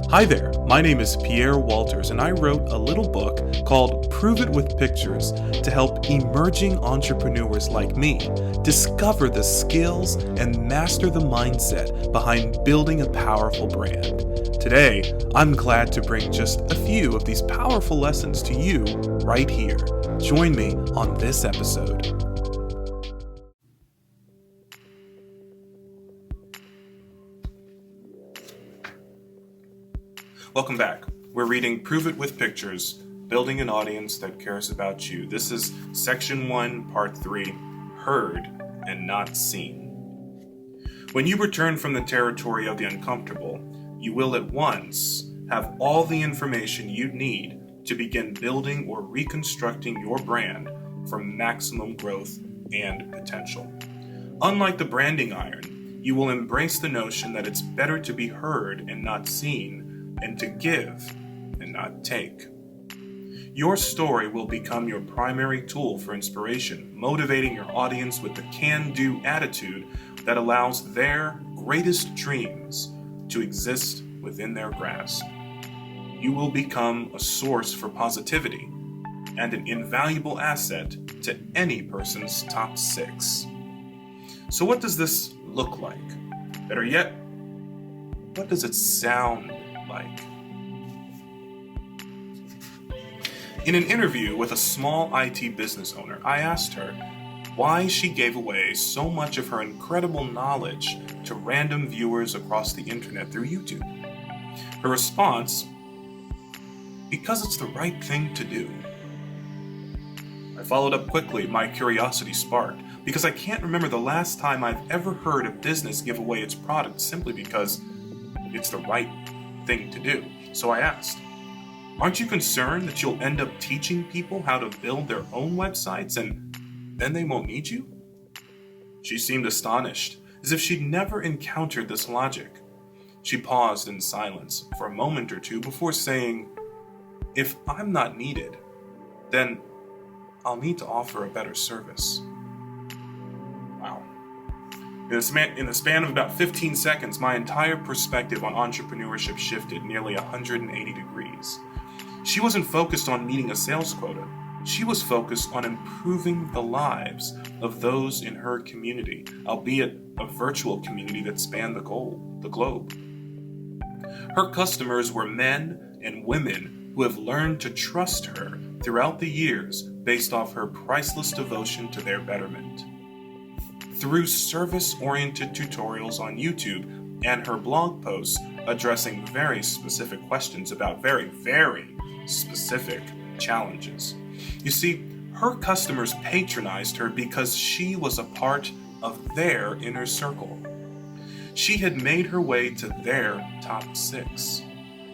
Hi there, my name is Pierre Walters, and I wrote a little book called Prove It with Pictures to help emerging entrepreneurs like me discover the skills and master the mindset behind building a powerful brand. Today, I'm glad to bring just a few of these powerful lessons to you right here. Join me on this episode. Welcome back. We're reading Prove It with Pictures, Building an Audience That Cares About You. This is Section 1, Part 3, Heard and Not Seen. When you return from the territory of the uncomfortable, you will at once have all the information you need to begin building or reconstructing your brand for maximum growth and potential. Unlike the branding iron, you will embrace the notion that it's better to be heard and not seen, and to give and not take. Your story will become your primary tool for inspiration, motivating your audience with the can-do attitude that allows their greatest dreams to exist within their grasp. You will become a source for positivity and an invaluable asset to any person's top 6. So what does this look like? Better yet, what does it sound like? In an interview with a small IT business owner, I asked her why she gave away so much of her incredible knowledge to random viewers across the internet through YouTube. Her response, because it's the right thing to do. I followed up quickly, my curiosity sparked, because I can't remember the last time I've ever heard a business give away its product simply because it's the right thing to do. So I asked, aren't you concerned that you'll end up teaching people how to build their own websites and then they won't need you? She seemed astonished, as if she'd never encountered this logic. She paused in silence for a moment or two before saying, if I'm not needed, then I'll need to offer a better service. Wow. In the span of about 15 seconds, my entire perspective on entrepreneurship shifted nearly 180 degrees. She wasn't focused on meeting a sales quota. She was focused on improving the lives of those in her community, albeit a virtual community that spanned the globe. Her customers were men and women who have learned to trust her throughout the years based off her priceless devotion to their betterment. Through service-oriented tutorials on YouTube and her blog posts addressing very specific questions about very, very specific challenges. You see, her customers patronized her because she was a part of their inner circle. She had made her way to their top 6.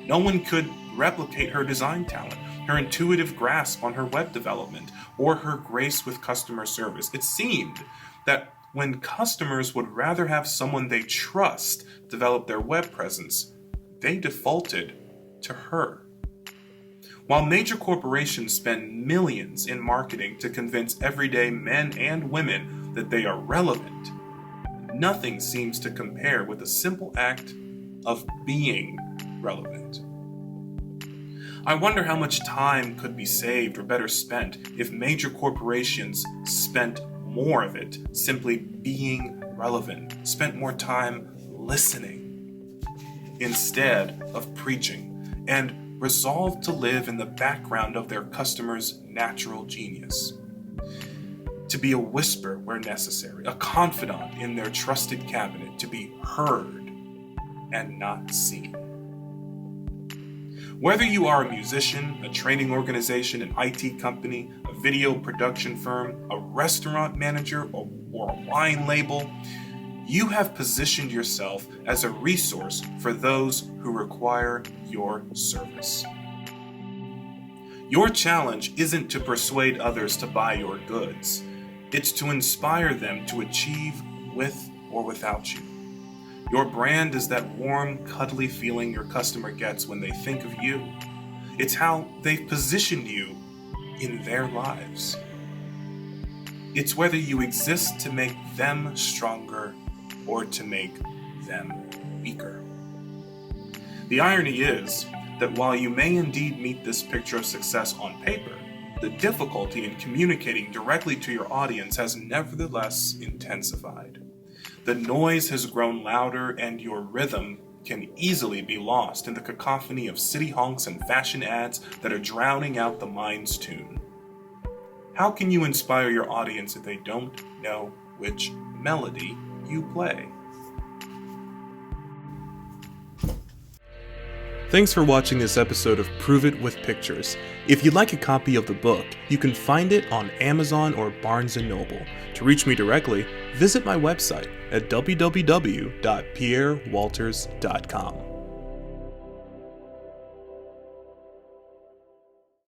No one could replicate her design talent, her intuitive grasp on her web development, or her grace with customer service. It seemed that when customers would rather have someone they trust develop their web presence, they defaulted to her. While major corporations spend millions in marketing to convince everyday men and women that they are relevant, nothing seems to compare with the simple act of being relevant. I wonder how much time could be saved or better spent if major corporations spent more of it simply being relevant, spent more time listening instead of preaching, and resolved to live in the background of their customers' natural genius. To be a whisper where necessary, a confidant in their trusted cabinet, to be heard and not seen. Whether you are a musician, a training organization, an IT company, a video production firm, a restaurant manager, or a wine label, you have positioned yourself as a resource for those who require your service. Your challenge isn't to persuade others to buy your goods. It's to inspire them to achieve with or without you. Your brand is that warm, cuddly feeling your customer gets when they think of you. It's how they've positioned you in their lives. It's whether you exist to make them stronger or to make them weaker. The irony is that while you may indeed meet this picture of success on paper, the difficulty in communicating directly to your audience has nevertheless intensified. The noise has grown louder, and your rhythm can easily be lost in the cacophony of city honks and fashion ads that are drowning out the mind's tune. How can you inspire your audience if they don't know which melody you play? Thanks for watching this episode of Prove It with Pictures. If you'd like a copy of the book, you can find it on Amazon or Barnes & Noble. To reach me directly, visit my website at www.pierrewalters.com.